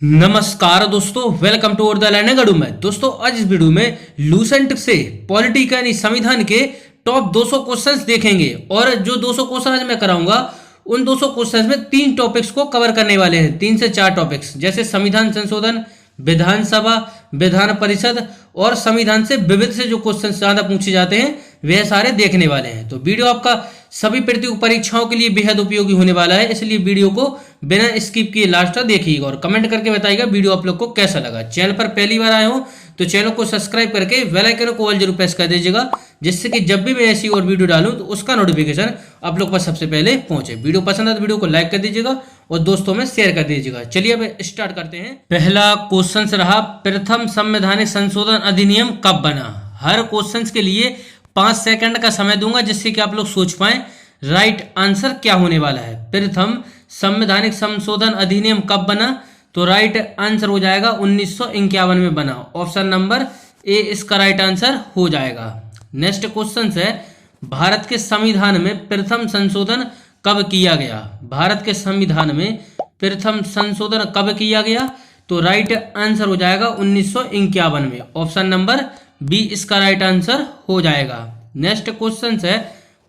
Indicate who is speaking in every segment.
Speaker 1: नमस्कार दोस्तों, welcome to the learning अडू में। दोस्तों आज इस वीडियो में लूसेंट से पॉलिटी का यानी संविधान के टॉप 200 क्वेश्चंस देखेंगे और जो 200 क्वेश्चन आज मैं कराऊंगा उन 200 क्वेश्चंस में 3 टॉपिक्स को कवर करने वाले हैं। 3 से 4 टॉपिक्स जैसे संविधान संशोधन, विधानसभा, विधान परिषद और संविधान से विविध से जो क्वेश्चन ज्यादा पूछे जाते हैं वह सारे देखने वाले हैं। तो वीडियो आपका सभी प्रतियोगी परीक्षाओं के लिए बेहद उपयोगी होने वाला है, इसलिए वीडियो को बिना स्किप किए लास्ट तक देखिएगा और कमेंट करके बताइएगा वीडियो आप लोग को कैसा लगा। चैनल पर पहली बार आए हो तो चैनल को सब्सक्राइब करके बेल आइकन को ऑल जरूर प्रेस कर दीजिएगा, जिससे कि जब भी मैं ऐसी और वीडियो डालूं तो उसका नोटिफिकेशन आप लोग पर सबसे पहले पहुंचे। वीडियो पसंद है तो वीडियो को लाइक कर दीजिएगा और दोस्तों में शेयर कर दीजिएगा। चलिए अब स्टार्ट करते हैं। पहला क्वेश्चन रहा, प्रथम संवैधानिक संशोधन अधिनियम कब बना। हर क्वेश्चन के लिए 5 सेकंड का समय दूंगा जिससे कि आप लोग सोच पाए राइट आंसर क्या होने वाला है। प्रथम संवैधानिक संशोधन अधिनियम कब बना, तो राइट आंसर हो जाएगा 1951 में बना। ऑप्शन नंबर ए इसका राइट आंसर हो जाएगा। नेक्स्ट क्वेश्चन है, भारत के संविधान में प्रथम संशोधन कब किया गया। भारत के संविधान में प्रथम संशोधन कब किया गया, तो राइट आंसर हो जाएगा 1951 में। ऑप्शन नंबर बी इसका राइट आंसर हो जाएगा। नेक्स्ट क्वेश्चन है,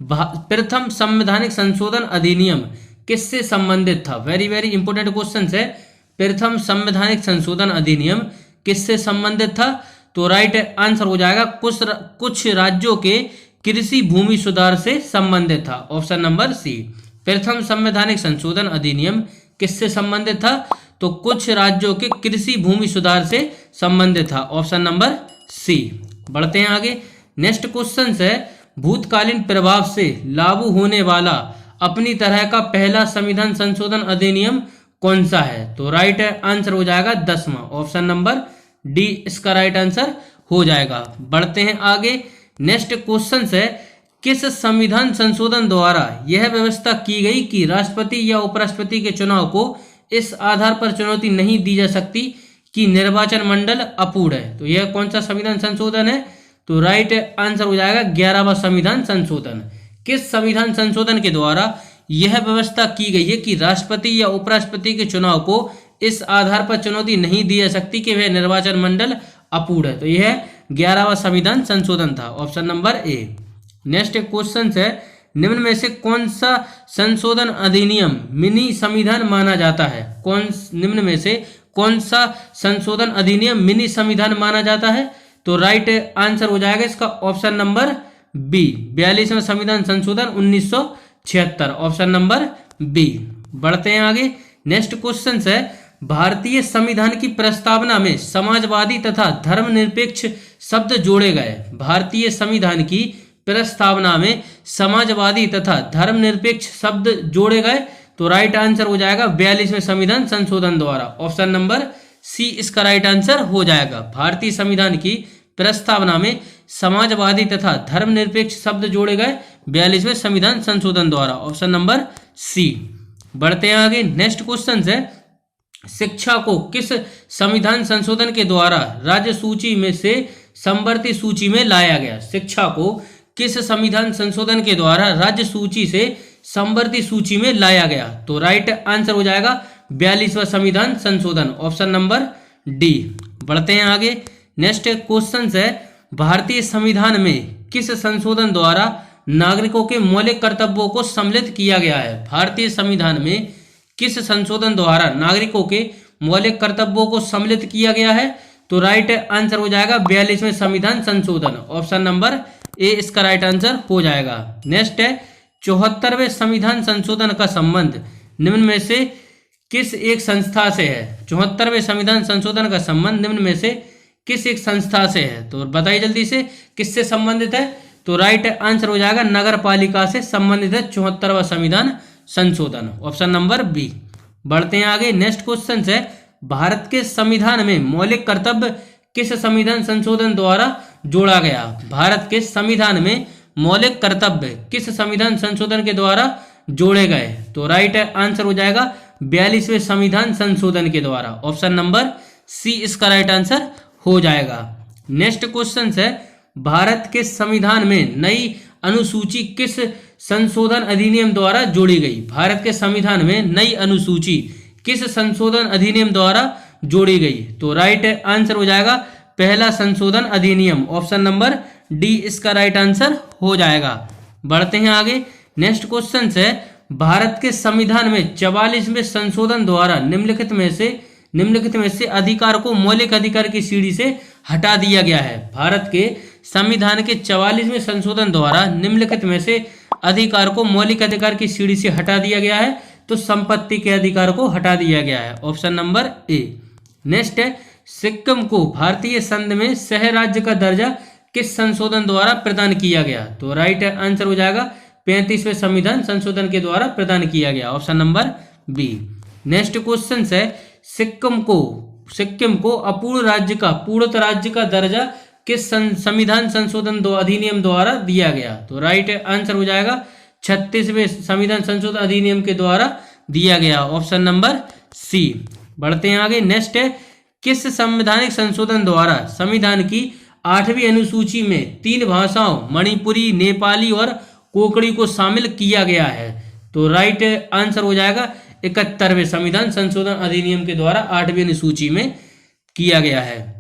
Speaker 1: प्रथम संवैधानिक संशोधन अधिनियम किससे संबंधित था। वेरी वेरी इंपोर्टेंट क्वेश्चन है, प्रथम संवैधानिक संशोधन अधिनियम किससे संबंधित था, तो राइट आंसर हो जाएगा कुछ राज्यों के कृषि भूमि सुधार से संबंधित था। Option number C. प्रथम संवैधानिक संशोधन अधिनियम किससे संबंधित था, तो कुछ राज्यों के कृषि भूमि सुधार से संबंधित था। Option number C. बढ़ते हैं आगे। नेक्स्ट क्वेश्चन है, भूतकालीन प्रभाव से लागू होने वाला अपनी तरह का पहला संविधान संशोधन अधिनियम कौन सा है, तो राइट आंसर हो जाएगा 10वां। ऑप्शन नंबर डी इसका राइट आंसर हो जाएगा। बढ़ते हैं आगे। नेक्स्ट क्वेश्चन है, किस संविधान संशोधन द्वारा यह व्यवस्था की गई कि राष्ट्रपति या उपराष्ट्रपति के चुनाव को इस आधार पर चुनौती नहीं दी जा सकती कि निर्वाचन मंडल अपूर्ण है, तो यह कौन सा संविधान संशोधन है, तो राइट आंसर हो जाएगा 11वां संविधान संशोधन। किस संविधान संशोधन के द्वारा यह व्यवस्था की गई है कि राष्ट्रपति या उपराष्ट्रपति के चुनाव को इस आधार पर चुनौती नहीं दी जा सकती कि वह निर्वाचन मंडल अपूर्ण है, तो यह 11वां संविधान संशोधन था। Option number A. Next question है, निम्न में से कौन सा संशोधन अधिनियम मिनी संविधान माना जाता है। निम्न में से कौन सा संशोधन अधिनियम मिनी संविधान माना जाता है, तो राइट आंसर हो जाएगा इसका ऑप्शन नंबर बी, 42वां संविधान संशोधन 1976। Option number B. बढ़ते हैं आगे। नेक्स्ट क्वेश्चन है, भारतीय संविधान की प्रस्तावना में समाजवादी तथा धर्मनिरपेक्ष शब्द जोड़े गए। भारतीय संविधान की प्रस्तावना में समाजवादी तथा धर्मनिरपेक्ष शब्द जोड़े गए, तो राइट आंसर हो जाएगा 42वें संविधान संशोधन द्वारा। ऑप्शन नंबर सी इसका राइट आंसर हो जाएगा। भारतीय संविधान की प्रस्तावना में समाजवादी तथा धर्मनिरपेक्ष शब्द जोड़े गए 42वें संविधान संशोधन द्वारा। Option number C. बढ़ते हैं आगे। नेक्स्ट क्वेश्चन है, शिक्षा को किस संविधान संशोधन के द्वारा राज्य सूची में से संवर्ती सूची में लाया गया। शिक्षा को किस संविधान संशोधन के द्वारा राज्य सूची से संवर्ती सूची में लाया गया, तो राइट आंसर हो जाएगा 42वां संविधान संशोधन। Option number D. बढ़ते हैं आगे। नेक्स्ट क्वेश्चन है, भारतीय संविधान में किस संशोधन द्वारा नागरिकों के मौलिक कर्तव्यों को सम्मिलित किया गया है। भारतीय संविधान में किस संशोधन द्वारा नागरिकों के मौलिक कर्तव्यों को सम्मिलित किया गया है, तो राइट आंसर हो जाएगा 42वें संविधान संशोधन। ऑप्शन नंबर ए इसका राइट आंसर हो जाएगा। नेक्स्ट है, 74वें संविधान संशोधन का संबंध निम्न में से किस एक संस्था से है। 74वें संविधान संशोधन का संबंध निम्न में से किस एक संस्था से है, तो बताइए जल्दी से किससे संबंधित है, तो राइट आंसर हो जाएगा नगर पालिका से संबंधित है 74वां संविधान संशोधन। Option number B. बढ़ते हैं आगे। नेक्स्ट क्वेश्चन है, भारत के संविधान में मौलिक कर्तव्य किस संविधान संशोधन द्वारा जोड़ा गया। भारत के संविधान में मौलिक कर्तव्य किस संविधान संशोधन के द्वारा जोड़े गए, तो राइट आंसर हो जाएगा 42वें संविधान संशोधन के द्वारा। ऑप्शन नंबर सी इसका राइट आंसर हो जाएगा। नेक्स्ट क्वेश्चन है, भारत के संविधान में नई अनुसूची किस संशोधन अधिनियम द्वारा जोड़ी गई। भारत के संविधान में नई अनुसूची किस संशोधन अधिनियम द्वारा जोड़ी गई। तो राइट आंसर हो जाएगा पहला संशोधन अधिनियम, ऑप्शन नंबर डी इसका राइट आंसर हो जाएगा। बढ़ते हैं आगे। नेक्स्ट क्वेश्चन है, भारत के संविधान में 44वें संशोधन द्वारा निम्नलिखित में से अधिकार को मौलिक अधिकार की सीढ़ी से हटा दिया गया है। भारत के संविधान के 44वें संशोधन द्वारा निम्नलिखित में से अधिकार को मौलिक अधिकार की सीढ़ी से हटा दिया गया है। तो संपत्ति के अधिकार को हटा दिया गया है, ऑप्शन नंबर ए। नेक्स्ट है, सिक्किम को भारतीय संघ में सह राज्य का दर्जा किस संशोधन द्वारा प्रदान किया गया? तो राइट आंसर हो जाएगा 35वें संविधान संशोधन के द्वारा प्रदान किया गया, option number B. Next question है, सिक्किम को पूर्णतः राज्य का दर्जा किस संविधान संशोधन अधिनियम द्वारा दिया गया? तो राइट आंसर हो जाएगा 36वें संविधान संशोधन अधिनियम के द्वारा दिया गया, ऑप्शन नंबर सी। बढ़ते हैं आगे। नेक्स्ट है, किस संवैधानिक संशोधन द्वारा संविधान की 8वीं अनुसूची में 3 भाषाओं मणिपुरी, नेपाली और कोंकणी को शामिल किया गया है? तो राइट आंसर हो जाएगा 71वें संविधान संशोधन अधिनियम के द्वारा 8वीं अनुसूची में किया गया है।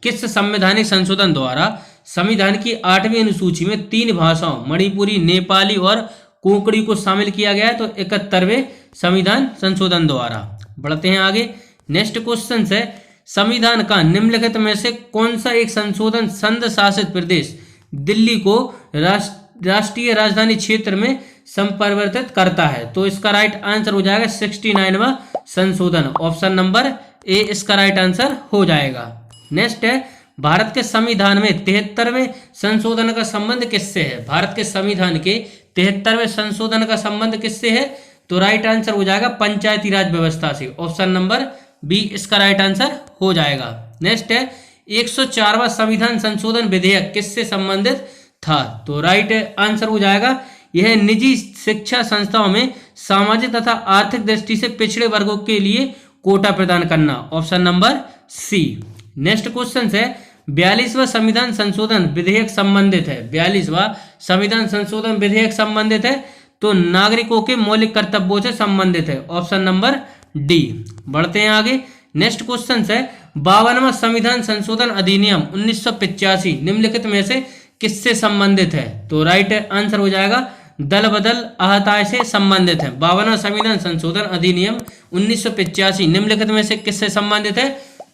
Speaker 1: किस संवैधानिक संशोधन द्वारा संविधान की 8वीं अनुसूची में 3 भाषाओं मणिपुरी, नेपाली और कोंकणी को शामिल किया गया है? तो 71वें संविधान संशोधन द्वारा। बढ़ते हैं आगे। नेक्स्ट क्वेश्चन है, संविधान का निम्नलिखित में से कौन सा एक संशोधन संघ शासित प्रदेश दिल्ली को राष्ट्रीय राजधानी क्षेत्र में संपरिवर्तित करता है? तो इसका राइट आंसर हो जाएगा 69वां संशोधन, ऑप्शन नंबर ए इसका राइट आंसर हो जाएगा। नेक्स्ट है, भारत के संविधान में 73वें संशोधन का संबंध किससे है? भारत के संविधान के 73वें संशोधन का संबंध किससे है? तो राइट आंसर हो जाएगा पंचायती राज व्यवस्था से, ऑप्शन नंबर बी इसका राइट आंसर हो जाएगा। नेक्स्ट है, 104वां संविधान संशोधन विधेयक किससे संबंधित था? तो राइट आंसर हो जाएगा यह निजी शिक्षा संस्थाओं में सामाजिक तथा आर्थिक दृष्टि से पिछड़े वर्गों के लिए कोटा प्रदान करना, option number C. Next question है, 42वां संविधान संशोधन विधेयक संबंधित है? 42वां संविधान संशोधन विधेयक संबंधित है तो नागरिकों के मौलिक कर्तव्यों से संबंधित है, ऑप्शन नंबर डी। बढ़ते हैं आगे। नेक्स्ट क्वेश्चन है, 52वां संविधान संशोधन अधिनियम 1985 निम्नलिखित में से किससे संबंधित है? तो राइट आंसर हो जाएगा दल बदल अहताय से संबंधित है। 52वां संविधान संशोधन अधिनियम 1985 निम्नलिखित में से किससे संबंधित है?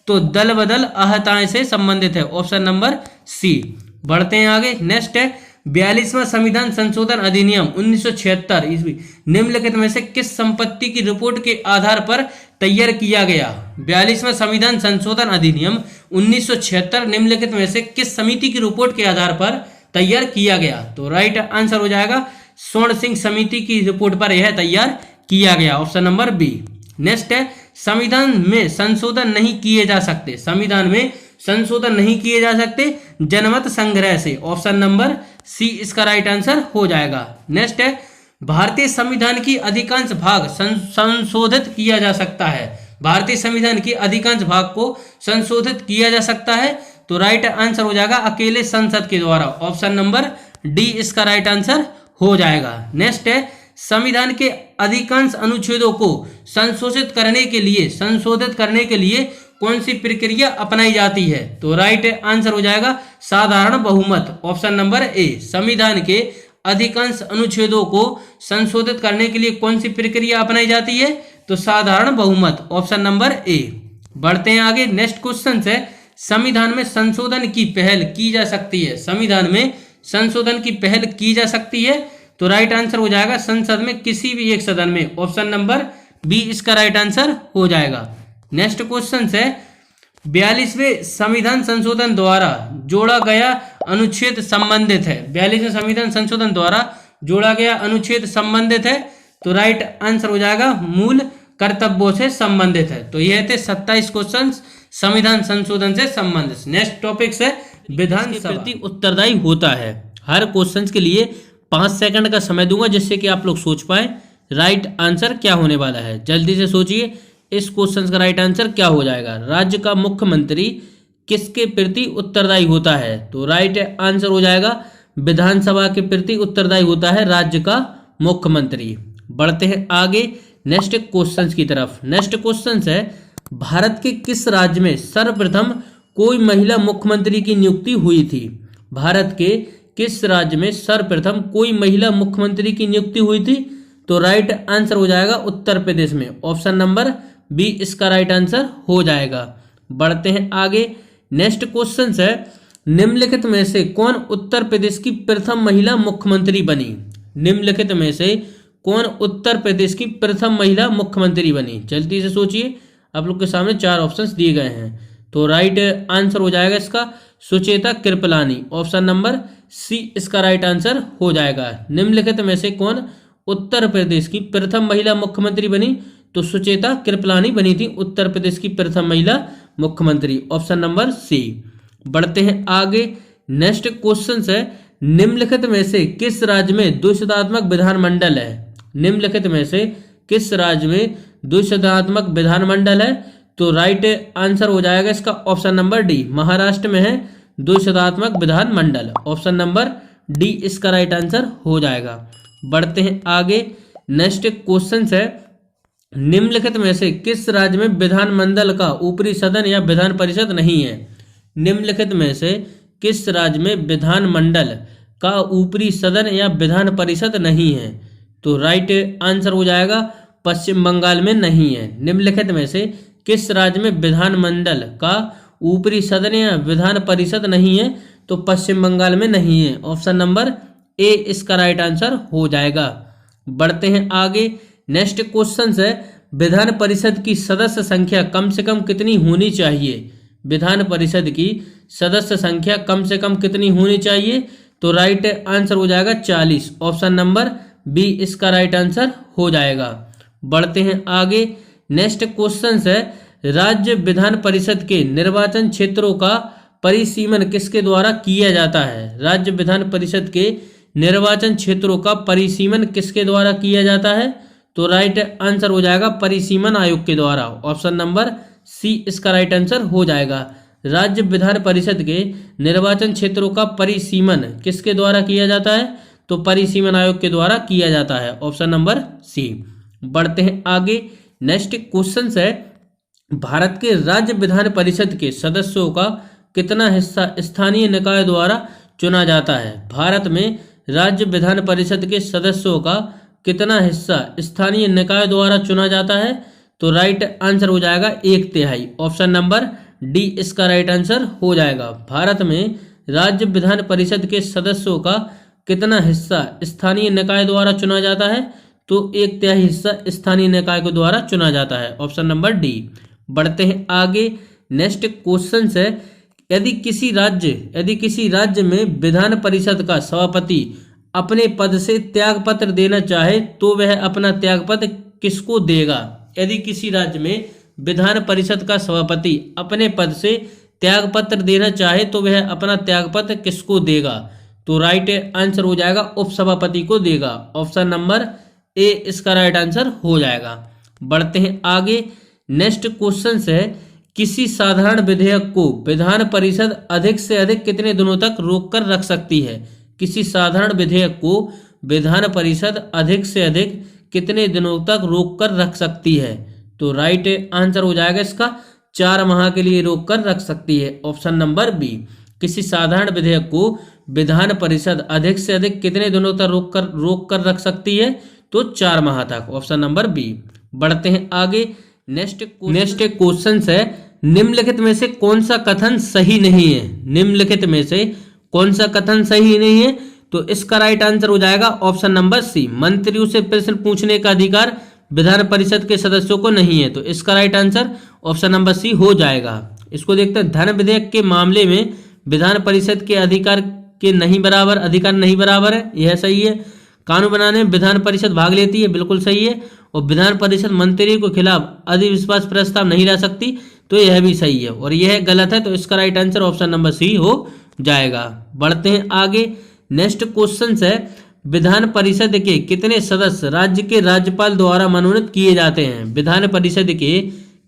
Speaker 1: तो दल बदल अहताय से संबंधित है, ऑप्शन नंबर सी। बढ़ते हैं आगे। नेक्स्ट है, 42वां संविधान संशोधन अधिनियम 1976 ईस्वी निम्नलिखित में से किस संपत्ति की रिपोर्ट के आधार पर तैयार किया गया? 42वां संविधान संशोधन अधिनियम 1976 निम्नलिखित में से किस समिति की रिपोर्ट के आधार पर तैयार किया गया? तो राइट आंसर हो जाएगा स्वर्ण सिंह समिति की रिपोर्ट पर यह तैयार किया गया, ऑप्शन नंबर बी। नेक्स्ट है, संविधान में संशोधन नहीं किए जा सकते? संविधान में संशोधन नहीं किए जा सकते जनमत संग्रह से, ऑप्शन नंबर सी इसका राइट आंसर हो जाएगा। नेक्स्ट है, भारतीय संविधान की अधिकांश भाग संशोधित किया जा सकता है? भारतीय संविधान की अधिकांश भाग को संशोधित किया जा सकता है? तो राइट आंसर हो जाएगा अकेले संसद के द्वारा, ऑप्शन नंबर डी इसका राइट आंसर हो जाएगा। नेक्स्ट है, संविधान के अधिकांश अनुच्छेदों को संशोधित करने के लिए कौन सी प्रक्रिया अपनाई जाती है? तो राइट आंसर हो जाएगा साधारण बहुमत, ऑप्शन नंबर ए। संविधान के अधिकांश अनुच्छेदों को संशोधित करने के लिए कौन सी प्रक्रिया अपनाई जाती है? तो साधारण बहुमत, ऑप्शन नंबर ए। बढ़ते हैं आगे। नेक्स्ट क्वेश्चन है, संविधान में संशोधन की पहल की जा सकती है? संविधान में संशोधन की पहल की जा सकती है? तो राइट आंसर हो जाएगा संसद में किसी भी एक सदन में, ऑप्शन नंबर बी इसका राइट आंसर हो जाएगा। नेक्स्ट क्वेश्चन है, 42वें संविधान संशोधन द्वारा जोड़ा गया अनुच्छेद संबंधित है? 42वें संविधान संशोधन द्वारा जोड़ा गया अनुच्छेद संबंधित है? तो राइट आंसर हो जाएगा मूल कर्तव्यों से संबंधित है। तो यह थे 27 क्वेश्चन संविधान संशोधन से संबंधित। नेक्स्ट टॉपिक है, विधानसभा के प्रति उत्तरदायी होता है? हर क्वेश्चन के लिए 5 सेकंड का समय दूंगा जिससे कि आप लोग सोच पाए राइट आंसर क्या होने वाला है। जल्दी से सोचिए, इस क्वेश्चन का राइट आंसर क्या हो जाएगा? राज्य का मुख्यमंत्री किसके प्रति उत्तरदायी होता है? तो राइट आंसर हो जाएगा विधानसभा के प्रति उत्तरदायी होता है राज्य का मुख्यमंत्री। बढ़ते हैं आगे नेक्स्ट क्वेश्चन की तरफ। नेक्स्ट क्वेश्चन है, भारत के किस राज्य में सर्वप्रथम कोई महिला मुख्यमंत्री की नियुक्ति हुई थी? भारत के किस राज्य में सर्वप्रथम कोई महिला मुख्यमंत्री की नियुक्ति हुई थी? तो राइट आंसर हो जाएगा उत्तर प्रदेश में। ऑप्शन नंबर बी इसका राइट आंसर हो जाएगा। बढ़ते हैं आगे। नेक्स्ट क्वेश्चन है, निम्नलिखित में से कौन उत्तर प्रदेश की प्रथम महिला मुख्यमंत्री बनी? निम्नलिखित में से कौन उत्तर प्रदेश की प्रथम महिला मुख्यमंत्री बनी? जल्दी से सोचिए, आप लोग के सामने 4 ऑप्शंस दिए गए हैं। तो राइट आंसर हो जाएगा इसका Sucheta Kripalani. Option number C इसका राइट आंसर हो जाएगा। निम्नलिखित में से कौन उत्तर प्रदेश की प्रथम महिला मुख्यमंत्री बनी? तो सुचेता कृपलानी बनी थी उत्तर प्रदेश की प्रथम महिला मुख्यमंत्री। Option number C. बढ़ते हैं आगे। नेक्स्ट क्वेश्चन है, निम्नलिखित में से किस राज्य में द्विसदनात्मक विधानमंडल है? निम्नलिखित में से किस राज्य में द्विसदनात्मक विधानमंडल है? तो राइट आंसर हो जाएगा इसका ऑप्शन नंबर डी, महाराष्ट्र में है द्विसदनात्मक विधानमंडल। ऑप्शन नंबर डी इसका राइट आंसर हो जाएगा। बढ़ते हैं आगे। नेक्स्ट क्वेश्चन है, निम्नलिखित में से किस राज्य में विधानमंडल का ऊपरी सदन या विधान परिषद नहीं है? निम्नलिखित में से किस राज्य में विधानमंडल का ऊपरी सदन या विधान परिषद नहीं है? तो राइट आंसर हो जाएगा पश्चिम बंगाल में नहीं है। निम्नलिखित में से किस राज्य में विधानमंडल का ऊपरी सदन या विधान परिषद नहीं है? तो पश्चिम बंगाल में नहीं है। ऑप्शन नंबर ए इसका राइट आंसर हो जाएगा। बढ़ते हैं आगे। नेक्स्ट क्वेश्चन है, विधान परिषद की सदस्य संख्या कम से कम कितनी होनी चाहिए? विधान परिषद की सदस्य संख्या कम से कम कितनी होनी चाहिए? तो राइट आंसर हो जाएगा 40। ऑप्शन नंबर बी इसका राइट आंसर हो जाएगा। बढ़ते हैं आगे। नेक्स्ट क्वेश्चन है, राज्य विधान परिषद के निर्वाचन क्षेत्रों का परिसीमन किसके द्वारा किया जाता है? राज्य विधान परिषद के निर्वाचन क्षेत्रों का परिसीमन किसके द्वारा किया जाता है? तो राइट आंसर हो जाएगा परिसीमन आयोग के द्वारा। ऑप्शन नंबर सी इसका राइट आंसर हो जाएगा। राज्य विधान परिषद के निर्वाचन क्षेत्रों का परिसीमन किसके द्वारा किया जाता है? तो परिसीमन आयोग के द्वारा किया जाता है। Option number C. बढ़ते हैं आगे। नेक्स्ट क्वेश्चन है, भारत के राज्य विधान परिषद के सदस्यों का कितना हिस्सा स्थानीय निकाय द्वारा चुना जाता है? भारत में राज्य विधान परिषद के सदस्यों का कितना हिस्सा स्थानीय निकाय द्वारा चुना जाता है? तो राइट आंसर हो जाएगा 1/3। ऑप्शन नंबर डी इसका राइट आंसर हो जाएगा। भारत में राज्य विधान परिषद के सदस्यों का कितना हिस्सा स्थानीय निकाय द्वारा चुना जाता है? तो 1/3 हिस्सा स्थानीय निकाय के द्वारा चुना जाता है। Option number D. बढ़ते हैं आगे। नेक्स्ट क्वेश्चन है, यदि किसी राज्य में विधान परिषद का सभापति अपने पद से त्यागपत्र देना चाहे तो वह अपना त्यागपत्र किसको देगा? यदि किसी राज्य में विधान परिषद का सभापति अपने पद से त्यागपत्र देना चाहे तो वह अपना त्यागपत्र किसको देगा? तो राइट आंसर हो जाएगा उपसभापति को देगा। ऑप्शन नंबर ए इसका राइट आंसर हो जाएगा। बढ़ते हैं आगे। नेक्स्ट क्वेश्चन है, किसी साधारण विधेयक को विधान परिषद अधिक से अधिक कितने दिनों तक रोक कर रख सकती है? किसी साधारण विधेयक को विधान परिषद अधिक से अधिक कितने दिनों तक रोक कर रख सकती है? तो राइट आंसर हो जाएगा इसका 4 माह के लिए रोक कर रख सकती है। Option number B. किसी साधारण विधेयक को विधान परिषद अधिक से अधिक कितने दिनों तक रोक कर रख सकती है? तो 4 माह तक। Option number B. बढ़ते हैं आगे। नेक्स्ट क्वेश्चन है, निम्नलिखित में से कौन सा कथन सही नहीं है? निम्नलिखित में से कौन सा कथन सही नहीं है? तो इसका राइट आंसर हो जाएगा ऑप्शन नंबर सी, मंत्रियों से प्रश्न पूछने का अधिकार विधान परिषद के सदस्यों को नहीं है। तो इसका right answer option number C हो जाएगा। इसको देखते हैं, धन विधेयक के मामले में विधान परिषद के अधिकार नहीं बराबर है, यह सही है। कानून बनाने में विधान परिषद भाग लेती है, बिल्कुल सही है। और विधान परिषद मंत्री के खिलाफ अविश्वास प्रस्ताव नहीं ला सकती, तो यह भी सही है। और यह गलत है, तो इसका right answer option number C हो जाएगा। बढ़ते हैं आगे। नेक्स्ट क्वेश्चन है, विधान परिषद के कितने सदस्य राज्य के राज्यपाल द्वारा मनोनीत किए जाते हैं? विधान परिषद के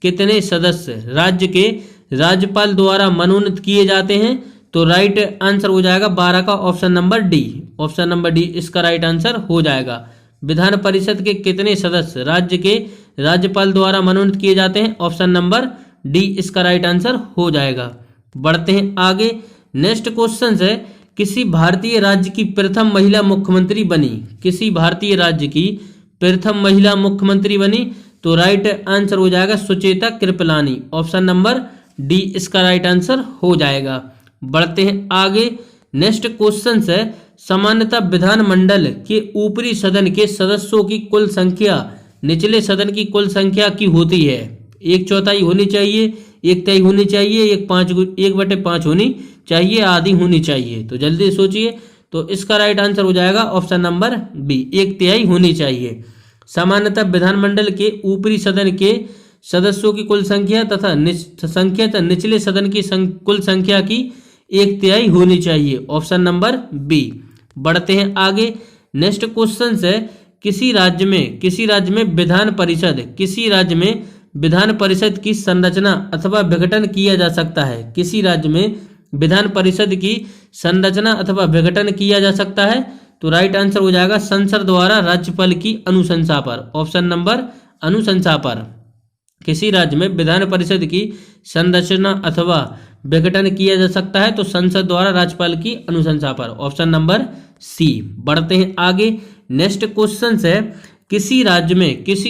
Speaker 1: कितने सदस्य राज्य के राज्यपाल द्वारा मनोनीत किए जाते हैं? तो राइट आंसर हो जाएगा 12 का option number D. Option number D इसका राइट आंसर हो जाएगा। विधान परिषद के कितने सदस्य राज्य के राज्यपाल द्वारा मनोनीत किए जाते हैं। ऑप्शन नंबर डी इसका राइट आंसर हो जाएगा। बढ़ते हैं आगे। नेक्स्ट क्वेश्चन है, किसी भारतीय राज्य की प्रथम महिला मुख्यमंत्री बनी। किसी भारतीय राज्य की प्रथम महिला मुख्यमंत्री बनी, तो राइट आंसर हो जाएगा Sucheta Kripalani. Option number D इसका राइट आंसर हो जाएगा। बढ़ते हैं आगे। नेक्स्ट क्वेश्चन है, सामान्यतः विधानमंडल के ऊपरी सदन के सदस्यों की कुल संख्या निचले सदन की कुल संख्या की होती है। 1/4 होनी चाहिए, 1/3 होनी चाहिए, 1/5 होनी चाहिए, आधी होनी चाहिए। तो जल्दी सोचिए। तो इसका राइट आंसर हो जाएगा ऑप्शन नंबर बी, 1/3 होनी चाहिए। सामान्यतः विधानमंडल के ऊपरी सदन के सदस्यों की कुल संख्या तथा निचले सदन की कुल संख्या की 1/3 होनी चाहिए। Option number B. बढ़ते हैं आगे। नेक्स्ट क्वेश्चन है, किसी राज्य में विधान परिषद की संरचना अथवा विघटन किया जा सकता है। किसी राज्य में विधान परिषद की संरचना अथवा विघटन किया जा सकता है, तो राइट आंसर हो जाएगा संसद द्वारा राज्यपाल की अनुशंसा पर। ऑप्शन नंबर अनुशंसा पर। किसी राज्य में विधान परिषद की संरचना अथवा विघटन किया जा सकता है, तो संसद द्वारा राज्यपाल की अनुशंसा पर। Option number C. बढ़ते हैं आगे। नेक्स्ट क्वेश्चन है, किसी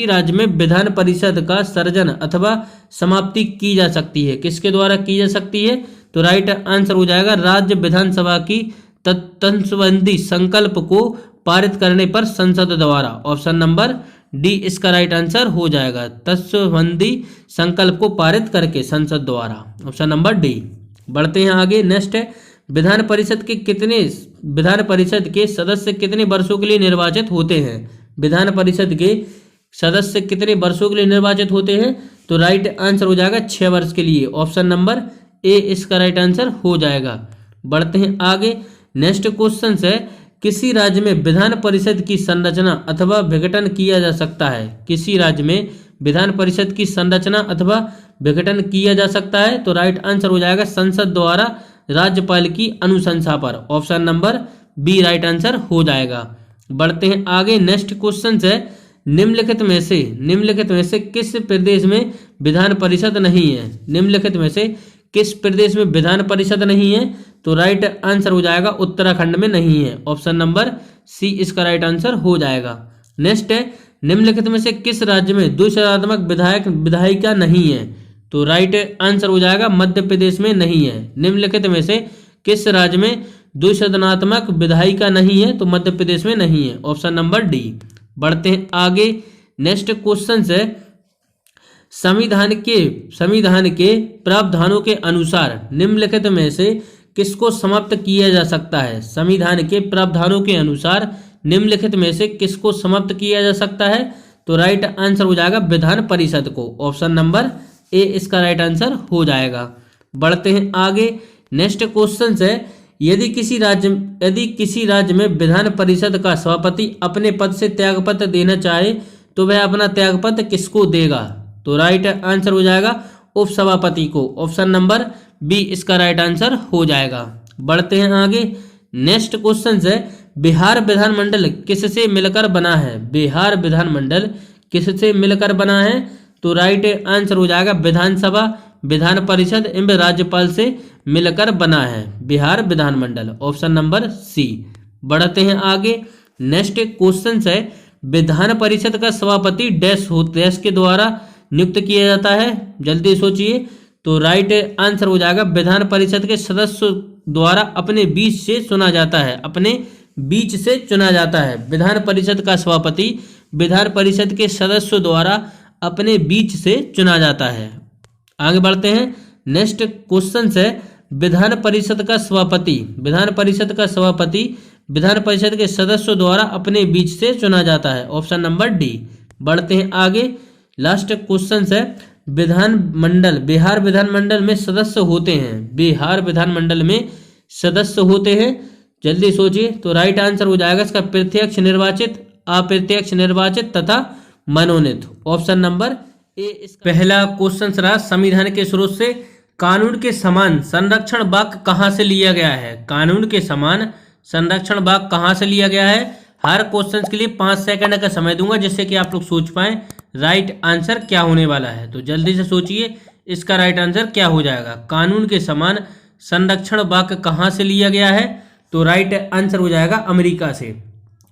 Speaker 1: राज्य में विधान परिषद का सृजन अथवा समाप्ति की जा सकती है। किसके द्वारा की जा सकती है, तो राइट आंसर हो जाएगा राज्य विधानसभा की तत्संबंधी संकल्प को पारित करने पर संसद द्वारा। ऑप्शन नंबर डी इसका राइट आंसर हो जाएगा, तत्संबंधी संकल्प को पारित करके संसद द्वारा। Option number D. बढ़ते हैं आगे। नेक्स्ट है, विधान परिषद के सदस्य कितने वर्षों के लिए निर्वाचित होते हैं। विधान परिषद के सदस्य कितने वर्षों के लिए निर्वाचित होते हैं, तो राइट आंसर हो जाएगा 6 वर्ष के लिए। ऑप्शन नंबर ए इसका राइट आंसर हो जाएगा। बढ़ते हैं आगे। नेक्स्ट क्वेश्चन है, किसी राज्य में विधान परिषद की संरचना अथवा विघटन किया जा सकता है। किसी राज्य में विधान परिषद की संरचना अथवा विघटन किया जा सकता है, तो राइट आंसर हो जाएगा संसद द्वारा राज्यपाल की अनुशंसा पर। Option number B right answer हो जाएगा। बढ़ते हैं आगे। नेक्स्ट क्वेश्चन है, निम्नलिखित में से किस प्रदेश में विधान परिषद नहीं है। निम्नलिखित में से किस प्रदेश में विधान परिषद नहीं है, तो राइट आंसर हो जाएगा उत्तराखंड में नहीं है। ऑप्शन नंबर सी इसका राइट आंसर हो जाएगा। नेक्स्ट है, निम्नलिखित में से किस राज्य में द्विसदनात्मक विधायिका नहीं है, तो राइट आंसर हो जाएगा मध्य प्रदेश में नहीं है। निम्नलिखित में से किस राज्य में द्विसदनात्मक विधायिका नहीं है, तो मध्य प्रदेश में नहीं है। Option number D. बढ़ते हैं आगे। नेक्स्ट क्वेश्चन है, संविधान के प्रावधानों के अनुसार निम्नलिखित में से किसको समाप्त किया जा सकता है। संविधान के प्रावधानों के अनुसार निम्नलिखित में से किसको समाप्त किया जा सकता है, तो राइट आंसर हो जाएगा विधान परिषद को। ऑप्शन नंबर ए इसका राइट आंसर हो जाएगा। बढ़ते हैं आगे। नेक्स्ट क्वेश्चन है, यदि किसी राज्य में विधान परिषद का सभापति अपने पद से त्यागपत्र देना चाहे, तो वह अपना त्यागपत्र किसको देगा, तो राइट आंसर हो जाएगा उपसभापति को। ऑप्शन नंबर बी इसका राइट आंसर हो जाएगा। बढ़ते हैं आगे। नेक्स्ट क्वेश्चन है, बिहार विधानमंडल किससे मिलकर बना है। बिहार विधानमंडल किससे मिलकर बना है, तो राइट आंसर हो जाएगा विधानसभा, विधान परिषद एवं राज्यपाल से मिलकर बना है बिहार विधानमंडल। Option number C. बढ़ते हैं आगे। नेक्स्ट क्वेश्चन है, विधान परिषद का सभापति डैश के द्वारा नियुक्त किया जाता है। जल्दी सोचिए। तो राइट आंसर हो जाएगा विधान परिषद के सदस्य द्वारा अपने बीच से चुना जाता है। अपने बीच से चुना जाता है। विधान परिषद का सभापति विधान परिषद के सदस्यों द्वारा अपने बीच से चुना जाता है। आगे बढ़ते हैं। नेक्स्ट क्वेश्चन है, विधान परिषद का सभापति विधान परिषद के सदस्यों द्वारा अपने बीच से चुना जाता है। Option number D. बढ़ते हैं आगे। लास्ट क्वेश्चन है, बिहार विधानमंडल में सदस्य होते हैं। बिहार विधानमंडल में सदस्य होते हैं। जल्दी सोचिए। तो राइट आंसर हो जाएगा इसका प्रत्यक्ष निर्वाचित, अप्रत्यक्ष निर्वाचित तथा मनोनीत। Option number A. पहला क्वेश्चन रहा, संविधान के स्रोत से कानून के समान संरक्षण वाक्य कहां से लिया गया है। कानून के समान संरक्षण वाक्य कहां से लिया गया है। हर क्वेश्चन के लिए 5 सेकंड का समय दूंगा जिससे कि आप लोग सोच पाए। राइट आंसर क्या होने वाला है? तो जल्दी से सोचिए, इसका राइट आंसर क्या हो जाएगा? कानून के समान संरक्षण वाक्य कहाँ से लिया गया है? तो राइट आंसर हो जाएगा अमेरिका से।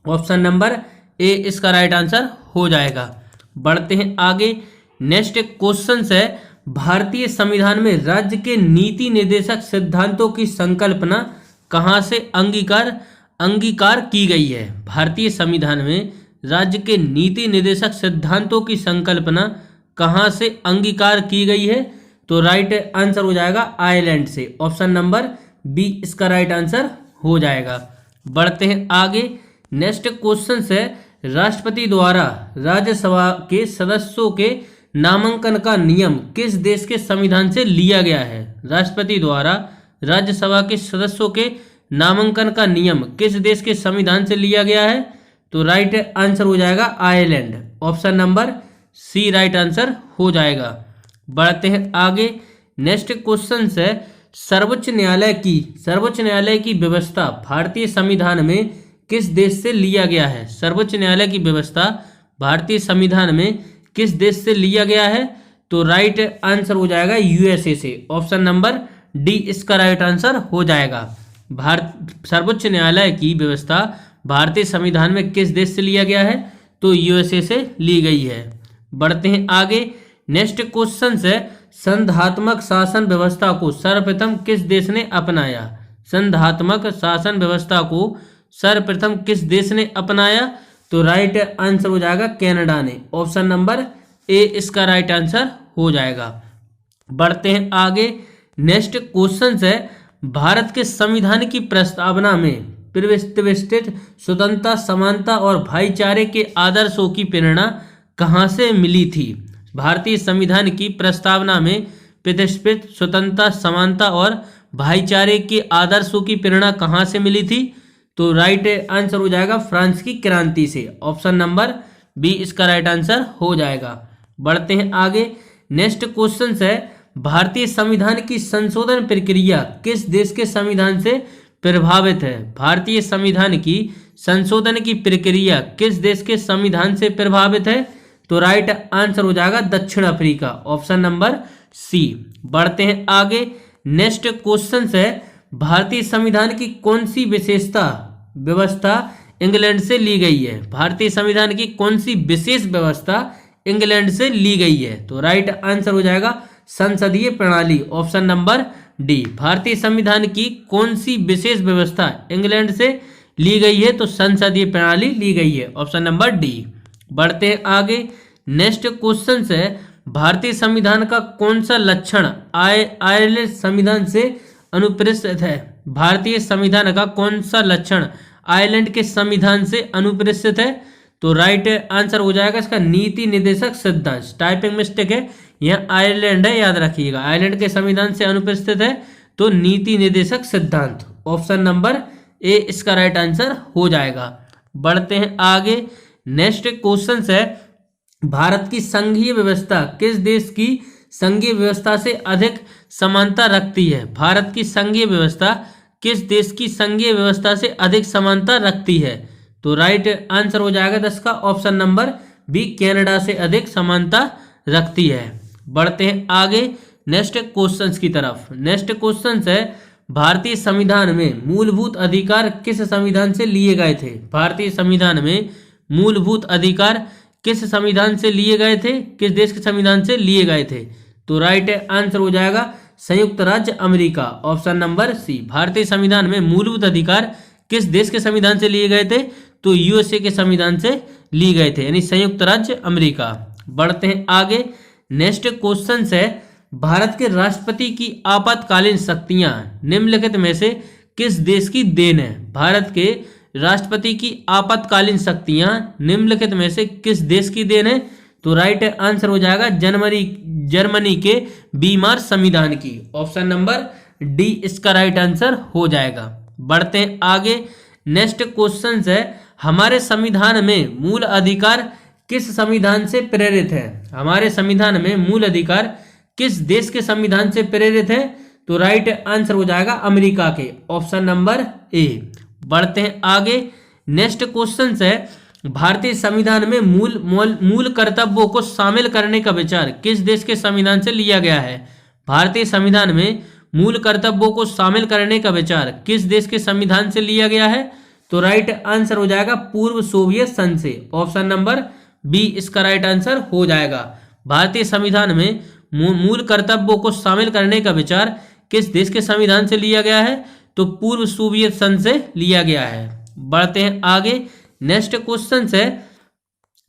Speaker 1: ऑप्शन नंबर ए इसका राइट आंसर हो जाएगा। बढ़ते हैं आगे। नेक्स्ट क्वेश्चन है, भारतीय संविधान में राज्य के नीति निर्देशक सिद्धांतों की संकल्पना कहाँ से अंगीकार की गई है? भारतीय संविधान में राज्य के नीति निर्देशक सिद्धांतों की संकल्पना कहाँ से अंगीकार की गई है? तो राइट आंसर हो जाएगा आयरलैंड से। ऑप्शन नंबर बी इसका राइट आंसर हो जाएगा। बढ़ते हैं आगे। नेक्स्ट क्वेश्चन है, राष्ट्रपति द्वारा राज्यसभा के सदस्यों के नामांकन का नियम किस देश के संविधान से लिया गया है? राष्ट्रपति द्वारा राज्यसभा के सदस्यों के नामांकन का नियम किस देश के संविधान से लिया गया है? तो राइट आंसर हो जाएगा Ireland. Option number C right answer हो जाएगा। बढ़ते हैं आगे। नेक्स्ट क्वेश्चन है, सर्वोच्च न्यायालय की व्यवस्था भारतीय संविधान में किस देश से लिया गया है? सर्वोच्च न्यायालय की व्यवस्था भारतीय संविधान में किस देश से लिया गया है? तो राइट आंसर हो जाएगा यूएसए से। ऑप्शन नंबर डी इसका राइट आंसर हो जाएगा। सर्वोच्च न्यायालय की व्यवस्था भारतीय संविधान में किस देश से लिया गया है? तो यूएसए से ली गई है। बढ़ते हैं आगे। नेक्स्ट क्वेश्चन है, संघात्मक शासन व्यवस्था को सर्वप्रथम किस देश ने अपनाया? संघात्मक शासन व्यवस्था को सर्वप्रथम किस देश ने अपनाया? तो राइट आंसर हो जाएगा कनाडा ने। ऑप्शन नंबर ए इसका राइट आंसर हो जाएगा। बढ़ते हैं आगे। नेक्स्ट क्वेश्चन है, भारत के संविधान की प्रस्तावना में प्रतिष्ठित स्वतंत्रता, समानता और भाईचारे के आदर्शों की प्रेरणा कहाँ से मिली थी? भारतीय संविधान की प्रस्तावना में प्रतिष्ठित स्वतंत्रता, समानता और भाईचारे के आदर्शों की प्रेरणा कहाँ से मिली थी? तो राइट आंसर हो जाएगा फ्रांस की क्रांति से। ऑप्शन नंबर बी इसका राइट आंसर हो जाएगा। बढ़ते हैं आगे। नेक्स्ट क्वेश्चन है, भारतीय संविधान की संशोधन प्रक्रिया किस देश के संविधान से प्रभावित है? भारतीय संविधान की संशोधन की प्रक्रिया किस देश के संविधान से प्रभावित है? तो राइट आंसर हो जाएगा दक्षिण अफ्रीका। Option number C. बढ़ते हैं आगे। नेक्स्ट क्वेश्चन है, भारतीय संविधान की कौन सी व्यवस्था इंग्लैंड से ली गई है? भारतीय संविधान की कौन सी विशेष व्यवस्था इंग्लैंड से ली गई है? तो राइट आंसर हो जाएगा संसदीय प्रणाली। Option number D. भारतीय संविधान की कौन सी विशेष व्यवस्था इंग्लैंड से ली गई है? तो संसदीय प्रणाली ली गई है। Option number D. बढ़ते हैं आगे। नेक्स्ट क्वेश्चन है, भारतीय संविधान का कौन सा लक्षण आयरलैंड संविधान से अनुप्रेषित है? भारतीय संविधान का कौन सा लक्षण आयरलैंड के संविधान से अनुप्रेषित है? तो राइट आंसर हो जाएगा इसका नीति निर्देशक सिद्धांत। टाइपिंग मिस्टेक है, यह आयरलैंड है, याद रखिएगा। आयरलैंड के संविधान से अनुप्रेषित है तो नीति निर्देशक सिद्धांत। ऑप्शन नंबर ए इसका राइट आंसर हो जाएगा। बढ़ते हैं आगे। नेक्स्ट क्वेश्चन है, भारत की संघीय व्यवस्था किस देश की संघीय व्यवस्था से अधिक समानता रखती है? भारत की संघीय व्यवस्था किस देश की संघीय व्यवस्था से अधिक समानता रखती है? तो राइट आंसर हो जाएगा इसका ऑप्शन नंबर बी, कनाडा से अधिक समानता रखती है। बढ़ते हैं आगे नेक्स्ट क्वेश्चंस की तरफ। नेक्स्ट क्वेश्चन है, भारतीय संविधान में मूलभूत अधिकार किस संविधान से लिए गए थे? भारतीय संविधान में मूलभूत अधिकार किस संविधान से लिए गए थे? किस देश के संविधान से लिए गए थे? तो राइट आंसर हो जाएगा संयुक्त राज्य अमेरिका। ऑप्शन नंबर सी। भारतीय संविधान में मूलभूत अधिकार किस देश के संविधान से लिए गए थे? तो यूएसए के संविधान से लिए गए थे, यानी संयुक्त राज्य अमेरिका। बढ़ते हैं आगे। नेक्स्ट क्वेश्चन है, भारत के राष्ट्रपति की आपातकालीन शक्तियां निम्नलिखित में से किस देश की देन है? भारत के राष्ट्रपति की आपातकालीन शक्तियां निम्नलिखित में से किस देश की देन है? तो राइट आंसर हो जाएगा जर्मनी के बीमार संविधान की। ऑप्शन नंबर डी इसका राइट आंसर हो जाएगा। बढ़ते हैं आगे। नेक्स्ट क्वेश्चन है, हमारे संविधान में मूल अधिकार किस संविधान से प्रेरित है? हमारे संविधान में मूल अधिकार किस देश के संविधान से प्रेरित है? तो राइट आंसर हो जाएगा अमेरिका के। Option number A. बढ़ते हैं आगे। नेक्स्ट क्वेश्चन है, भारतीय संविधान में मूल कर्तव्यों को शामिल करने का विचार किस देश के संविधान से लिया गया है? भारतीय संविधान में मूल कर्तव्यों को शामिल करने का विचार किस देश के संविधान से लिया गया है? तो राइट आंसर हो जाएगा पूर्व सोवियत संघ से। ऑप्शन नंबर बी इसका राइट आंसर हो जाएगा। भारतीय संविधान में मूल कर्तव्यों को शामिल करने का विचार किस देश के संविधान से लिया गया है? तो पूर्व सोवियत संघ से लिया गया है। बढ़ते हैं आगे। नेक्स्ट क्वेश्चन है,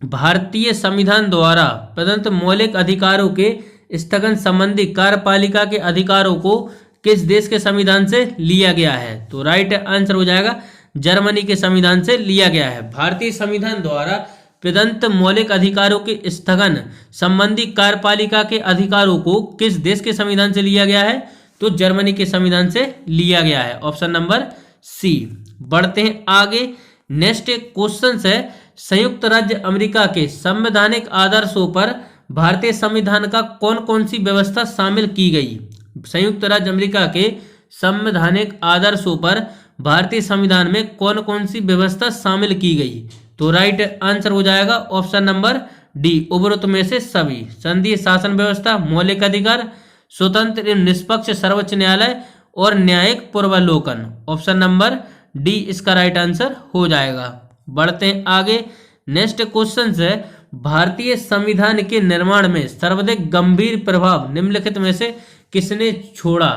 Speaker 1: भारतीय संविधान द्वारा प्रदत्त मौलिक अधिकारों के स्थगन संबंधी कार्यपालिका के अधिकारों को किस देश के संविधान से लिया गया है? तो राइट आंसर हो जाएगा जर्मनी के संविधान से लिया गया है। भारतीय संविधान द्वारा प्रदत्त मौलिक अधिकारों के स्थगन संबंधी कार्यपालिका के अधिकारों को किस देश के संविधान से लिया गया है? तो जर्मनी के संविधान से लिया गया है। Option number C. बढ़ते हैं आगे। नेक्स्ट क्वेश्चन है, संयुक्त राज्य अमेरिका के संवैधानिक आदर्शों पर भारतीय संविधान का कौन कौन सी व्यवस्था शामिल की गई? संयुक्त राज्य अमेरिका के संवैधानिक आदर्शों पर भारतीय संविधान में कौन कौन सी व्यवस्था शामिल की गई? तो राइट आंसर हो जाएगा ऑप्शन नंबर डी, उपरोक्त में से सभी। संघीय शासन व्यवस्था, मौलिक अधिकार, स्वतंत्र एवं निष्पक्ष सर्वोच्च न्यायालय और न्यायिक पूर्वावलोकन। ऑप्शन नंबर डी इसका राइट आंसर हो जाएगा। बढ़ते हैं आगे। नेक्स्ट क्वेश्चन है, भारतीय संविधान के निर्माण में सर्वाधिक गंभीर प्रभाव निम्नलिखित में से किसने छोड़ा?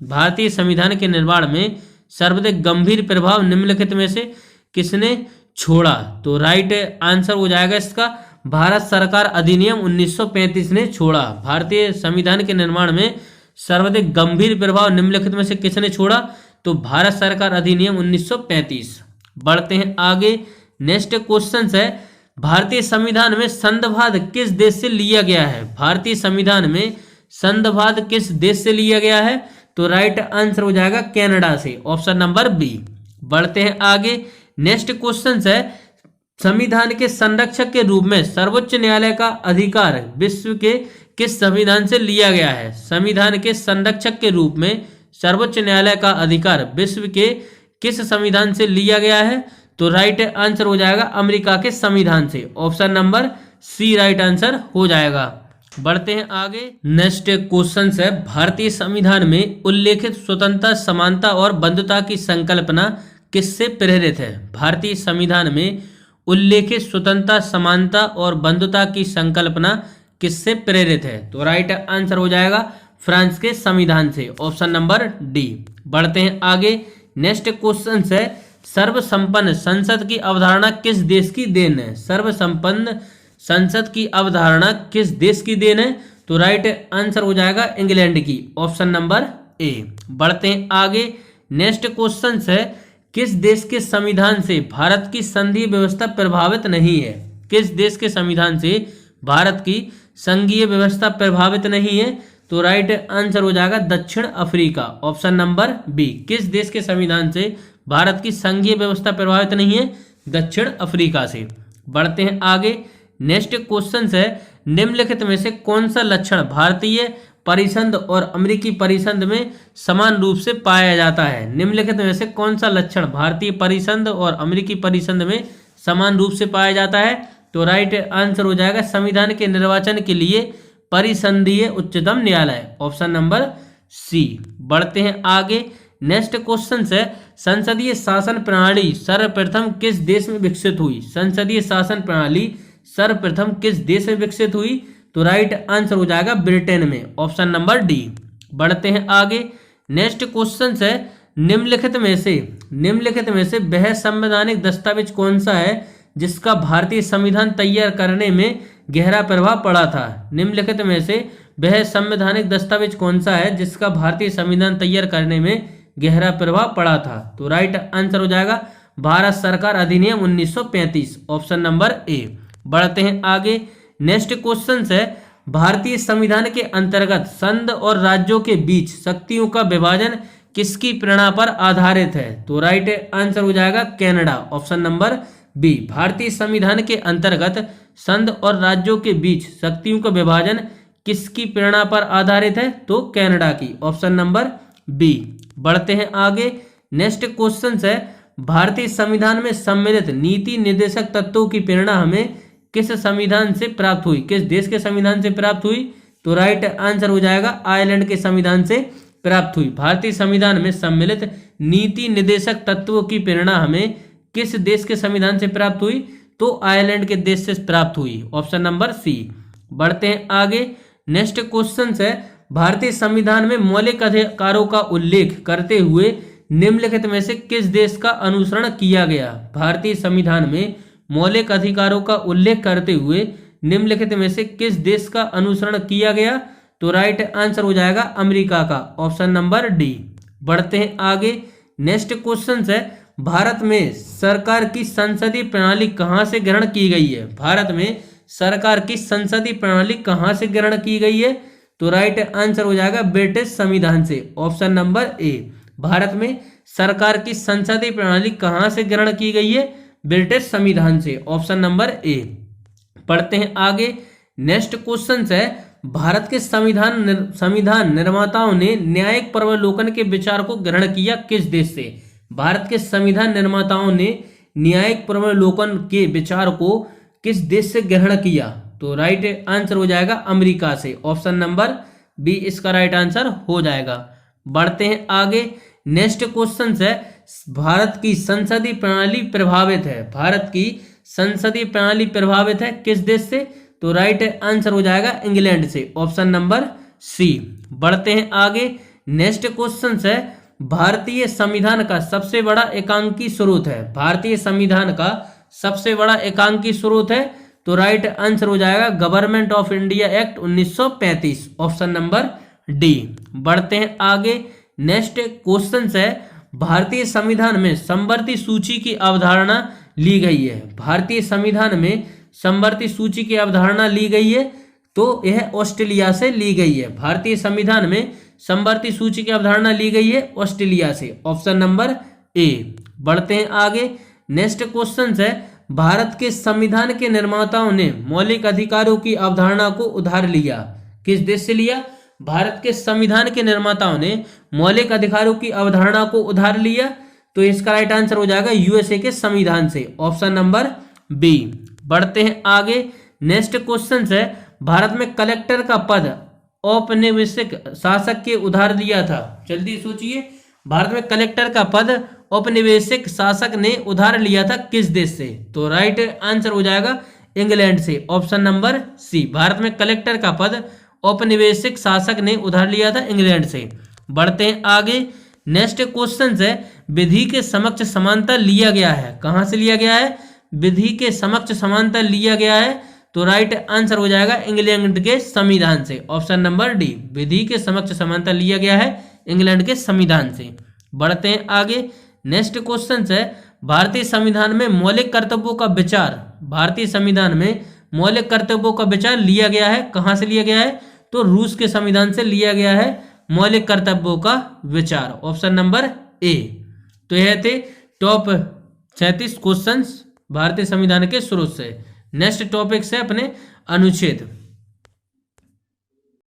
Speaker 1: भारतीय संविधान के निर्माण में सर्वाधिक गंभीर प्रभाव निम्नलिखित में से किसने छोड़ा? तो राइट आंसर हो जाएगा इसका भारत सरकार अधिनियम 1935 ने छोड़ा। भारतीय संविधान के निर्माण में सर्वाधिक गंभीर प्रभाव निम्नलिखित में से किसने छोड़ा? तो भारत सरकार अधिनियम 1935। बढ़ते हैं आगे। नेक्स्ट क्वेश्चन है, भारतीय संविधान में संविधान किस देश से लिया गया है? भारतीय संविधान में संविधान किस देश से लिया गया है? तो राइट आंसर हो जाएगा कनाडा से। Option number B. बढ़ते हैं आगे। नेक्स्ट क्वेश्चन है, संविधान के संरक्षक के रूप में सर्वोच्च न्यायालय का अधिकार विश्व के किस संविधान से लिया गया है? संविधान के संरक्षक के रूप में सर्वोच्च न्यायालय का अधिकार विश्व के किस संविधान से लिया गया है? तो राइट आंसर हो जाएगा अमेरिका के संविधान से। Option number C right answer हो जाएगा। बढ़ते हैं आगे। नेक्स्ट क्वेश्चन है, भारतीय संविधान में उल्लेखित स्वतंत्रता, समानता और बंधुता की संकल्पना किससे प्रेरित है? भारतीय संविधान में उल्लेखित स्वतंत्रता, समानता और बंधुता की संकल्पना किससे प्रेरित है? तो राइट आंसर हो जाएगा फ्रांस के संविधान से। Option number D. बढ़ते हैं आगे। नेक्स्ट क्वेश्चन है, सर्वसंपन्न संसद की अवधारणा किस देश की देन है? सर्वसंपन्न संसद की अवधारणा किस देश की देन है? तो राइट आंसर हो जाएगा इंग्लैंड की। Option number A. बढ़ते हैं आगे। नेक्स्ट क्वेश्चन है, किस देश के संविधान से भारत की संघीय व्यवस्था प्रभावित नहीं है? किस देश के संविधान से भारत की संघीय व्यवस्था प्रभावित नहीं है? तो राइट आंसर हो जाएगा दक्षिण अफ्रीका। Option number B. किस देश के संविधान से भारत की संघीय व्यवस्था प्रभावित नहीं है? दक्षिण अफ्रीका से। बढ़ते हैं आगे। नेक्स्ट क्वेश्चन है, निम्नलिखित में से कौन सा लक्षण भारतीय परिसंध और अमेरिकी परिसंध में समान रूप से पाया जाता है? निम्नलिखित में से कौन सा लक्षण भारतीय परिसंध और अमेरिकी परिसंध में समान रूप से पाया जाता है? तो राइट आंसर हो जाएगा संविधान के निर्वाचन के लिए परिसंधीय उच्चतम न्यायालय। Option number C. बढ़ते हैं आगे। नेक्स्ट क्वेश्चन है, संसदीय शासन प्रणाली सर्वप्रथम किस देश में विकसित हुई? संसदीय शासन प्रणाली सर्वप्रथम किस देश में विकसित हुई? तो राइट आंसर हो जाएगा ब्रिटेन में। Option number D. बढ़ते हैं आगे। नेक्स्ट क्वेश्चन है, निम्नलिखित में से वह संवैधानिक दस्तावेज कौन सा है जिसका भारतीय संविधान तैयार करने में गहरा प्रभाव पड़ा था? निम्नलिखित में से वह संवैधानिक दस्तावेज कौन सा है जिसका भारतीय संविधान तैयार करने में गहरा प्रभाव पड़ा था? तो राइट आंसर हो जाएगा भारत सरकार अधिनियम 1935। Option number A. बढ़ते हैं आगे। नेक्स्ट क्वेश्चन है, भारतीय संविधान के अंतर्गत संघ और राज्यों के बीच शक्तियों का विभाजन किसकी प्रेरणा पर आधारित है? तो राइट आंसर हो जाएगा कनाडा। Option number B. भारतीय संविधान के अंतर्गत संघ और राज्यों के बीच शक्तियों का विभाजन किसकी प्रेरणा पर आधारित है? तो कनाडा की। Option number B. बढ़ते हैं आगे। नेक्स्ट क्वेश्चन है, भारतीय संविधान में सम्मिलित नीति निर्देशक तत्वों की प्रेरणा हमें किस संविधान से प्राप्त हुई? किस देश के संविधान से प्राप्त हुई? तो राइट आंसर हो जाएगा आयरलैंड के संविधान से प्राप्त हुई। भारतीय संविधान में सम्मिलित नीति निर्देशक तत्वों की प्रेरणा हमें किस देश के संविधान से प्राप्त हुई? तो आयरलैंड के देश से प्राप्त हुई। Option number C. बढ़ते हैं आगे। नेक्स्ट क्वेश्चन है, भारतीय संविधान में मौलिक अधिकारों का उल्लेख करते हुए निम्नलिखित में से किस देश का अनुसरण किया गया? भारतीय संविधान में मौलिक अधिकारों का उल्लेख करते हुए निम्नलिखित में से किस देश का अनुसरण किया गया? तो राइट आंसर हो जाएगा अमेरिका का। Option number D. बढ़ते हैं आगे। नेक्स्ट क्वेश्चन है, भारत में सरकार की संसदीय प्रणाली कहां से ग्रहण की गई है? भारत में सरकार की संसदीय प्रणाली कहां से ग्रहण की गई है? तो राइट आंसर हो जाएगा ब्रिटिश संविधान से। Option number A. भारत में सरकार की संसदीय प्रणाली कहां से ग्रहण की गई है? ब्रिटिश संविधान से। Option number A. पढ़ते हैं आगे। नेक्स्ट क्वेश्चन है, भारत के संविधान निर्माताओं ने न्यायिक पुनर्विलोकन के विचार को ग्रहण किया किस देश से? भारत के संविधान निर्माताओं ने न्यायिक पुनर्विलोकन के विचार को किस देश से ग्रहण किया? तो राइट आंसर हो जाएगा अमेरिका से। ऑप्शन नंबर बी इसका राइट आंसर हो जाएगा। बढ़ते हैं आगे। नेक्स्ट क्वेश्चन है, भारत की संसदीय प्रणाली प्रभावित है। भारत की संसदीय प्रणाली प्रभावित है किस देश से? तो राइट आंसर हो जाएगा इंग्लैंड से। Option number C. बढ़ते हैं आगे। नेक्स्ट क्वेश्चन है, भारतीय संविधान का सबसे बड़ा एकांकी स्रोत है। भारतीय संविधान का सबसे बड़ा एकांकी स्रोत है। तो राइट आंसर हो जाएगा government of India act 1935। Option number D. बढ़ते हैं आगे। नेक्स्ट क्वेश्चन है, भारतीय संविधान में समवर्ती सूची की अवधारणा ली गई है। भारतीय संविधान में समवर्ती सूची की अवधारणा ली गई है, तो यह ऑस्ट्रेलिया से ली गई है। भारतीय संविधान में समवर्ती सूची की अवधारणा ली गई है ऑस्ट्रेलिया से। Option number A. बढ़ते हैं आगे। नेक्स्ट क्वेश्चन है, भारत के संविधान के निर्माताओं ने मौलिक अधिकारों की अवधारणा को उधार लिया किस देश से लिया? भारत के संविधान के निर्माताओं ने मौलिक अधिकारों की अवधारणा को उधार लिया, तो इसका राइट आंसर हो जाएगा यूएसए के संविधान से। Option number B. बढ़ते हैं आगे। नेक्स्ट क्वेश्चन है, भारत में कलेक्टर का पद औपनिवेशिक शासक के उधार लिया था। जल्दी सोचिए, भारत में कलेक्टर का पद औपनिवेशिक शासक ने उधार लिया था किस देश से? तो राइट आंसर हो जाएगा इंग्लैंड से। ऑप्शन नंबर सी। भारत में कलेक्टर का पद औपनिवेशिक शासक ने उधार लिया था इंग्लैंड से। बढ़ते हैं आगे। नेक्स्ट क्वेश्चन है, विधि के समक्ष समानता लिया गया है। कहां से लिया गया है? विधि के समक्ष समानता लिया गया है, तो राइट आंसर हो जाएगा इंग्लैंड के संविधान से। Option number D. विधि के समक्ष समानता लिया गया है इंग्लैंड के संविधान से। बढ़ते हैं आगे। नेक्स्ट क्वेश्चन है, भारतीय संविधान में मौलिक कर्तव्यों का विचार, भारतीय संविधान में मौलिक कर्तव्यों का विचार लिया गया है। कहां से लिया गया है? तो रूस के संविधान से लिया गया है मौलिक कर्तव्यों का विचार। Option number A. तो यह थे टॉप 36 क्वेश्चंस भारतीय संविधान के स्रोत से। नेक्स्ट टॉपिक से अपने अनुच्छेद।